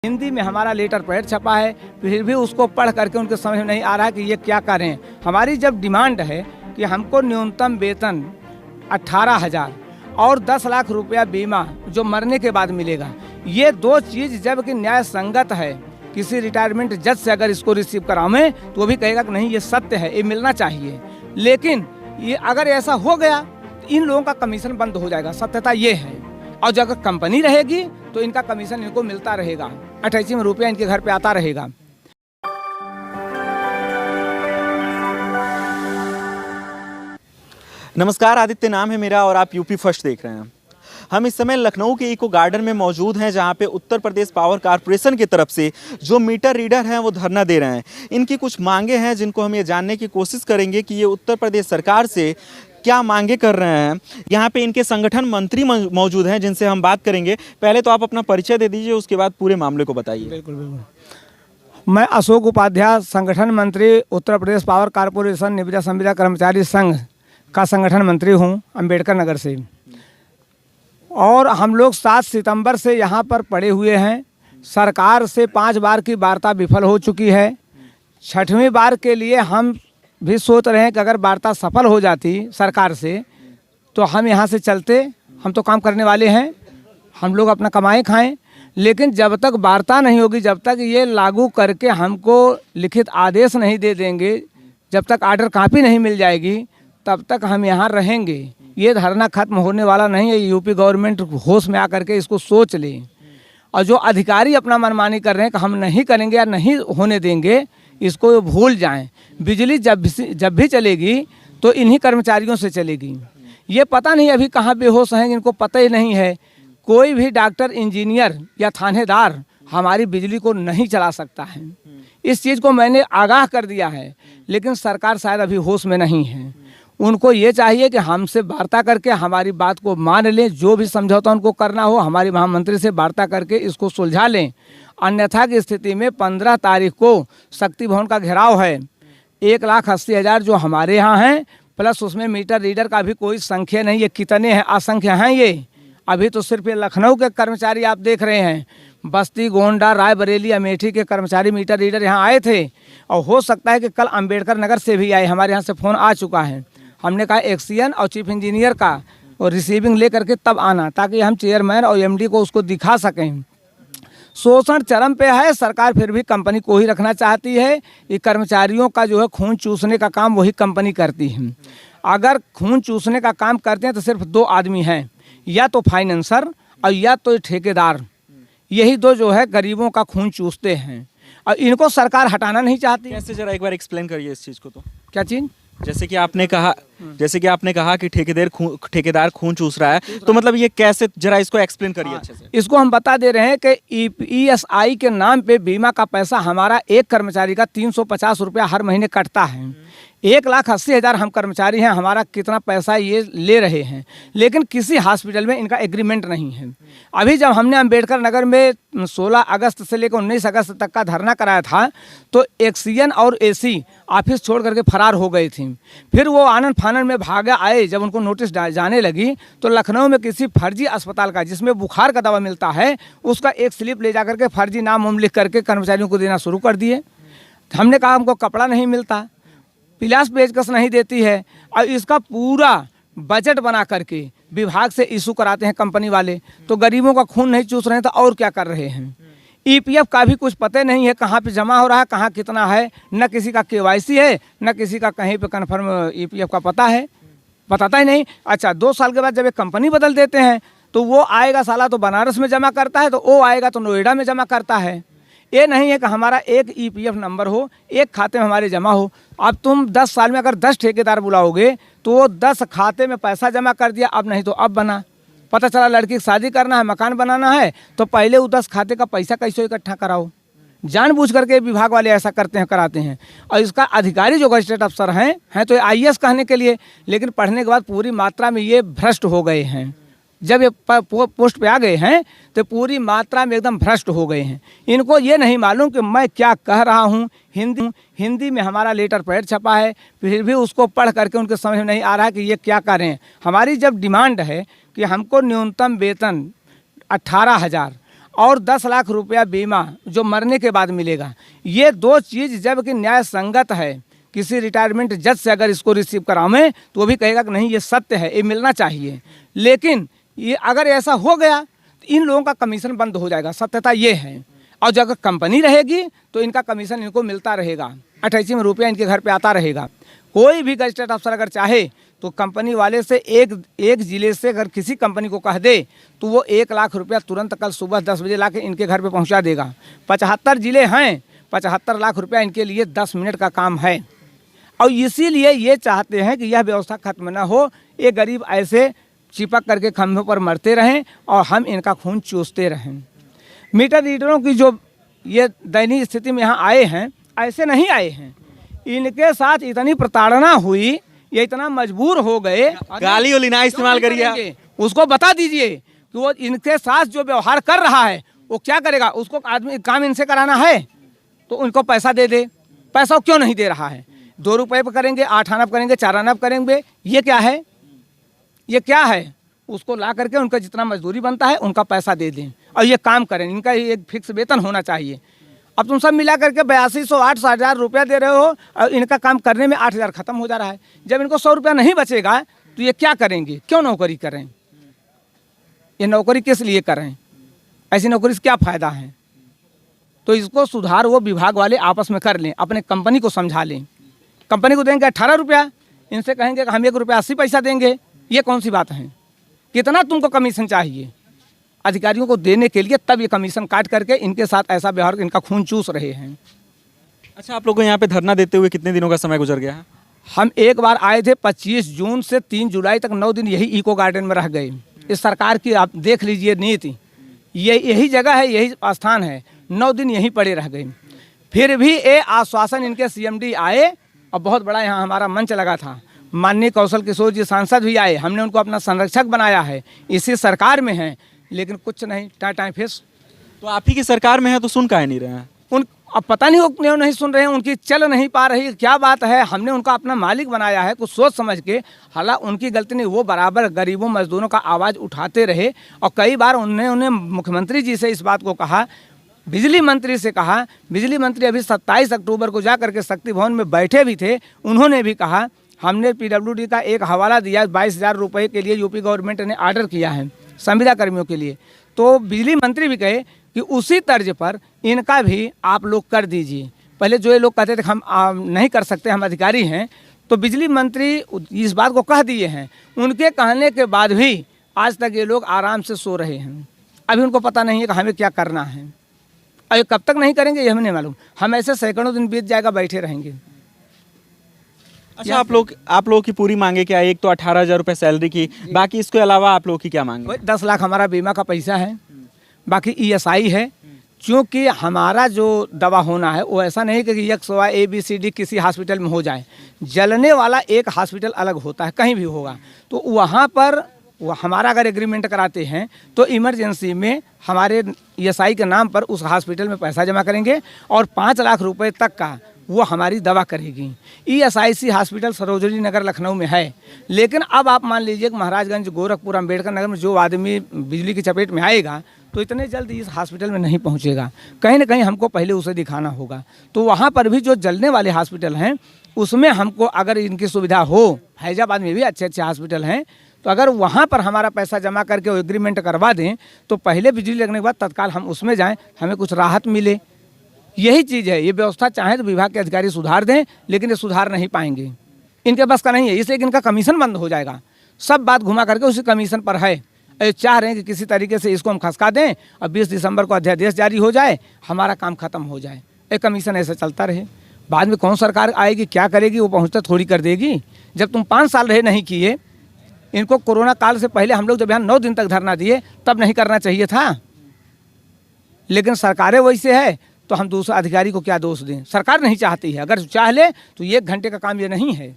हिंदी में हमारा letter pad छपा है, फिर भी उसको पढ़ करके उनके समझ में नहीं आ रहा है कि ये क्या करें। हमारी जब डिमांड है कि हमको न्यूनतम वेतन 18,000 और 10 लाख रुपया बीमा जो मरने के बाद मिलेगा, ये दो चीज़ जबकि न्याय संगत है, किसी रिटायरमेंट जज से अगर इसको रिसीव करावें तो वो भी कहेगा कि नहीं ये सत्य है, ये मिलना चाहिए। लेकिन ये अगर ऐसा हो गया तो इन लोगों का कमीशन बंद हो जाएगा, सत्यता ये है। और जब अगर कंपनी रहेगी तो इनका कमीशन इनको मिलता रहेगा, 28 में रुपया इनके घर पे आता रहेगा। नमस्कार, आदित्य नाम है मेरा और आप यूपी फर्स्ट देख रहे हैं। हम इस समय लखनऊ के इको गार्डन में मौजूद हैं, जहां पे उत्तर प्रदेश पावर कारपोरेशन की तरफ से जो मीटर रीडर हैं वो धरना दे रहे हैं। इनकी कुछ मांगे हैं जिनको हम ये जानने की कोशिश करेंगे कि ये उत्तर प्रदेश सरकार से क्या मांगे कर रहे हैं। यहाँ पे इनके संगठन मंत्री मौजूद हैं जिनसे हम बात करेंगे। पहले तो आप अपना परिचय दे दीजिए, उसके बाद पूरे मामले को बताइए। बिल्कुल बिल्कुल। मैं अशोक उपाध्याय, संगठन मंत्री, उत्तर प्रदेश पावर कारपोरेशन निविदा संविदा कर्मचारी संघ का संगठन मंत्री हूँ, अम्बेडकर नगर से। और हम लोग 7 सितंबर से यहाँ पर पड़े हुए हैं। सरकार से 5 बार की वार्ता विफल हो चुकी है। 6वीं बार के लिए हम भी सोच रहे हैं कि अगर वार्ता सफल हो जाती सरकार से तो हम यहाँ से चलते। हम तो काम करने वाले हैं, हम लोग अपना कमाएं खाएं। लेकिन जब तक वार्ता नहीं होगी, जब तक ये लागू करके हमको लिखित आदेश नहीं दे देंगे, जब तक आर्डर कॉपी नहीं मिल जाएगी, तब तक हम यहाँ रहेंगे। ये धरना खत्म होने वाला नहीं है। यूपी गवर्नमेंट होश में आकर के इसको सोच ले। और जो अधिकारी अपना मनमानी कर रहे हैं कि हम नहीं करेंगे या नहीं होने देंगे, इसको भूल जाएं। बिजली जब भी चलेगी तो इन्हीं कर्मचारियों से चलेगी। ये पता नहीं अभी कहाँ बेहोश हैं, इनको पता ही नहीं है। कोई भी डॉक्टर, इंजीनियर या थानेदार हमारी बिजली को नहीं चला सकता है। इस चीज़ को मैंने आगाह कर दिया है, लेकिन सरकार शायद अभी होश में नहीं है। उनको ये चाहिए कि हमसे वार्ता करके हमारी बात को मान लें, जो भी समझौता उनको करना हो हमारी महामंत्री से वार्ता करके इसको सुलझा लें। अन्यथा की स्थिति में 15 तारीख को शक्ति भवन का घेराव है। 1,80,000 जो हमारे यहाँ हैं, प्लस उसमें मीटर रीडर का भी कोई संख्या नहीं है। कितने हैं, असंख्य हैं ये। अभी तो सिर्फ ये लखनऊ के कर्मचारी आप देख रहे हैं। बस्ती, गोंडा, रायबरेली, अमेठी के कर्मचारी मीटर रीडर यहाँ आए थे। और हो सकता है कि कल अम्बेडकर नगर से भी आए। हमारे यहाँ से फ़ोन आ चुका है। हमने कहा एक्सीएन और चीफ इंजीनियर का और रिसीविंग ले करके तब आना, ताकि हम चेयरमैन और एमडी को उसको दिखा सकें। शोषण चरम पे है। सरकार फिर भी कंपनी को ही रखना चाहती है। ये कर्मचारियों का जो है खून चूसने का काम वही कंपनी करती है। अगर खून चूसने का काम करते हैं तो सिर्फ 2 आदमी हैं, या तो फाइनेंसर और या तो ठेकेदार। यही दो जो है गरीबों का खून चूसते हैं और इनको सरकार हटाना नहीं चाहती। कैसे, जरा एक बार एक्सप्लेन करिए इस चीज़ को। तो क्या चीज़? जैसे कि आपने कहा कि ठेकेदार खून चूस रहा है, तो मतलब ये कैसे, जरा इसको एक्सप्लेन करिए अच्छे से। इसको हम बता दे रहे हैं कि ESI के नाम पे बीमा का पैसा हमारा एक कर्मचारी का 350 रुपया हर महीने कटता है। 1,80,000 हम कर्मचारी हैं, हमारा कितना पैसा ये ले रहे हैं, लेकिन किसी हॉस्पिटल में इनका एग्रीमेंट नहीं है। अभी जब हमने अम्बेडकर नगर में 16 अगस्त से लेकर 19 अगस्त तक का धरना कराया था, तो एक्सीएन और AC ऑफिस छोड़ करके फरार हो गई थी। फिर वो आनंद फानन में भागा आए। जब उनको नोटिस जाने लगी तो लखनऊ में किसी फर्जी अस्पताल का, जिसमें बुखार का दवा मिलता है, उसका एक स्लिप ले जा करके फर्जी नाम वाम लिख करके कर्मचारियों को देना शुरू कर दिए। हमने कहा हमको कपड़ा नहीं मिलता, पिलास पेचकस नहीं देती है, और इसका पूरा बजट बना करके विभाग से इशू कराते हैं कंपनी वाले। तो गरीबों का खून नहीं चूस रहे हैं तो और क्या कर रहे हैं। EPF का भी कुछ पता नहीं है, कहाँ पे जमा हो रहा है, कहाँ कितना है। न किसी का KYC है, न किसी का कहीं पे कन्फर्म EPF का पता है, बताता ही नहीं। अच्छा, 2 साल के बाद जब एक कंपनी बदल देते हैं तो वो आएगा साला तो बनारस में जमा करता है, तो वो आएगा तो नोएडा में जमा करता है। ये नहीं है कि हमारा एक EPF नंबर हो, एक खाते में हमारे जमा हो। अब तुम 10 साल में अगर 10 ठेकेदार बुलाओगे तो वो 10 खाते में पैसा जमा कर दिया, अब नहीं तो अब बना। पता चला लड़की की शादी करना है, मकान बनाना है, तो पहले वो 10 खाते का पैसा कैसे इकट्ठा कराओ। जानबूझ करके विभाग वाले ऐसा करते हैं, कराते हैं। और इसका अधिकारी जो गजटेड अफसर हैं तो IAS कहने के लिए, लेकिन पढ़ने के बाद पूरी मात्रा में ये भ्रष्ट हो गए हैं। जब ये पोस्ट पे आ गए हैं तो पूरी मात्रा में एकदम भ्रष्ट हो गए हैं। इनको ये नहीं मालूम कि मैं क्या कह रहा हूँ। हिंदी में हमारा लेटर पैड छपा है, फिर भी उसको पढ़ करके उनके समझ में नहीं आ रहा है कि ये क्या करें। हमारी जब डिमांड है कि हमको न्यूनतम वेतन 18,000 और 10 लाख रुपया बीमा जो मरने के बाद मिलेगा। ये दो चीज़ जबकि न्याय संगत है, किसी रिटायरमेंट जज से अगर इसको रिसीव करावें तो वो भी कहेगा कि नहीं ये सत्य है, ये मिलना चाहिए। लेकिन ये अगर ऐसा हो गया तो इन लोगों का कमीशन बंद हो जाएगा, सत्यता ये है। और जब अगर कंपनी रहेगी तो इनका कमीशन इनको मिलता रहेगा, 28 में रुपया इनके घर पे आता रहेगा। कोई भी गजटेड अफसर अगर चाहे तो कंपनी वाले से एक ज़िले से अगर किसी कंपनी को कह दे तो वो 1 लाख रुपया तुरंत कल सुबह 10 बजे ला के इनके घर पे पहुंचा देगा। 75 ज़िले हैं, 75 लाख रुपया इनके लिए 10 मिनट का काम है। और इसीलिए ये चाहते हैं कि यह व्यवस्था खत्म ना हो, ये गरीब ऐसे चिपक करके खंभों पर मरते रहें और हम इनका खून चूसते रहें। मीटर रीडरों की जो ये दयनीय स्थिति में यहाँ आए हैं, ऐसे नहीं आए हैं, इनके साथ इतनी प्रताड़ना हुई, ये इतना मजबूर हो गए। गाली और ना इस्तेमाल करिए आप। उसको बता दीजिए कि वो इनके साथ जो व्यवहार कर रहा है वो क्या करेगा। उसको आदमी काम इनसे कराना है तो उनको पैसा दे दे, पैसा क्यों नहीं दे रहा है। 2 रुपये पर करेंगे, 8 आना करेंगे, 4 आना करेंगे, ये क्या है, ये क्या है। उसको ला करके उनका जितना मजदूरी बनता है उनका पैसा दे दें और ये काम करें। इनका एक फिक्स वेतन होना चाहिए। अब तुम सब मिला करके 8200 8,000 रुपया दे रहे हो और इनका काम करने में 8,000 खत्म हो जा रहा है। जब इनको 100 रुपया नहीं बचेगा तो ये क्या करेंगे, क्यों नौकरी करें, ये नौकरी किस लिए करें, ऐसी नौकरी से क्या फ़ायदा है। तो इसको सुधार वो विभाग वाले आपस में कर लें, अपने कंपनी को समझा लें। कंपनी को देंगे 18 रुपया, इनसे कहेंगे कि हम 1 रुपया 80 पैसा देंगे, ये कौन सी बात है। कितना तुमको कमीशन चाहिए अधिकारियों को देने के लिए, तब ये कमीशन काट करके इनके साथ ऐसा व्यवहार, इनका खून चूस रहे हैं। अच्छा, आप लोग को यहाँ पे धरना देते हुए कितने दिनों का समय गुजर गया है। हम एक बार आए थे 25 जून से 3 जुलाई तक 9 दिन यही इको गार्डन में रह गए। इस सरकार की आप देख लीजिए नीति, यही जगह है, यही स्थान है, 9 दिन यहीं पड़े रह गए। फिर भी ये आश्वासन इनके CMD आए और बहुत बड़ा यहाँ हमारा मंच लगा था। माननीय कौशल किशोर जी सांसद भी आए, हमने उनको अपना संरक्षक बनाया है, इसी सरकार में हैं, लेकिन कुछ नहीं, टाइम फेस। तो आप ही की सरकार में है तो सुन काहे नहीं रहे हैं। अब पता नहीं वो क्यों नहीं सुन रहे हैं, उनकी चल नहीं पा रही, क्या बात है। हमने उनका अपना मालिक बनाया है कुछ सोच समझ के, हालांकि उनकी गलती नहीं, वो बराबर गरीबों मजदूरों का आवाज़ उठाते रहे। और कई बार उन्हें मुख्यमंत्री जी से इस बात को कहा, बिजली मंत्री से कहा। बिजली मंत्री अभी 27 अक्टूबर को जा करके शक्ति भवन में बैठे भी थे, उन्होंने भी कहा हमने PWD का एक हवाला दिया, 22,000 रुपये के लिए यूपी गवर्नमेंट ने ऑर्डर किया है संविदा कर्मियों के लिए। तो बिजली मंत्री भी कहे कि उसी तर्ज पर इनका भी आप लोग कर दीजिए। पहले जो ये लोग कहते थे हम नहीं कर सकते, हम अधिकारी हैं, तो बिजली मंत्री इस बात को कह दिए हैं। उनके कहने के बाद भी आज तक ये लोग आराम से सो रहे हैं। अभी उनको पता नहीं है कि हमें क्या करना है, और कब तक नहीं करेंगे ये हमें नहीं मालूम। हम ऐसे सैकड़ों दिन बीत जाएगा, बैठे रहेंगे। अच्छा, आप लोग की पूरी मांगे क्या है। एक तो 18,000 रुपये सैलरी की, बाकी इसके अलावा आप लोग की क्या मांगे। 10 लाख हमारा बीमा का पैसा है, बाकी ESI है। क्योंकि हमारा जो दवा होना है वो ऐसा नहीं कि XY ABCD किसी हॉस्पिटल में हो जाए। जलने वाला एक हॉस्पिटल अलग होता है, कहीं भी होगा, तो वहाँ पर वो हमारा अगर एग्रीमेंट कराते हैं तो इमरजेंसी में हमारे ESI के नाम पर उस हॉस्पिटल में पैसा जमा करेंगे और 5 लाख रुपए तक का वो हमारी दवा करेगी। ESIC हॉस्पिटल सरोजनी नगर लखनऊ में है, लेकिन अब आप मान लीजिए कि महाराजगंज, गोरखपुर, अम्बेडकर नगर में जो आदमी बिजली की चपेट में आएगा तो इतने जल्द इस हॉस्पिटल में नहीं पहुंचेगा, कहीं ना कहीं हमको पहले उसे दिखाना होगा। तो वहाँ पर भी जो जलने वाले हॉस्पिटल हैं उसमें हमको अगर इनकी सुविधा हो, फैजाबाद में भी अच्छे अच्छे हॉस्पिटल हैं, तो अगर वहाँ पर हमारा पैसा जमा करके वो एग्रीमेंट करवा दें तो पहले बिजली लगने के बाद तत्काल हम उसमें जाएँ, हमें कुछ राहत मिले। यही चीज़ है। ये व्यवस्था चाहे तो विभाग के अधिकारी सुधार दें, लेकिन ये सुधार नहीं पाएंगे, इनके बस का नहीं है। इसलिए इनका कमीशन बंद हो जाएगा, सब बात घुमा करके उसी कमीशन पर है। ये चाह रहे हैं कि किसी तरीके से इसको हम खसका दें और 20 दिसंबर को अध्यादेश जारी हो जाए, हमारा काम खत्म हो जाए, ये कमीशन ऐसे चलता रहे। बाद में कौन सरकार आएगी, क्या करेगी, वो पहुँचता थोड़ी कर देगी। जब तुम 5 साल रहे नहीं किए, इनको कोरोना काल से पहले हम लोग जब यहाँ 9 दिन तक धरना दिए तब नहीं करना चाहिए था, लेकिन सरकारें वैसे है तो हम दूसरा अधिकारी को क्या दोष दें। सरकार नहीं चाहती है, अगर चाह ले तो 1 घंटे का काम ये नहीं है।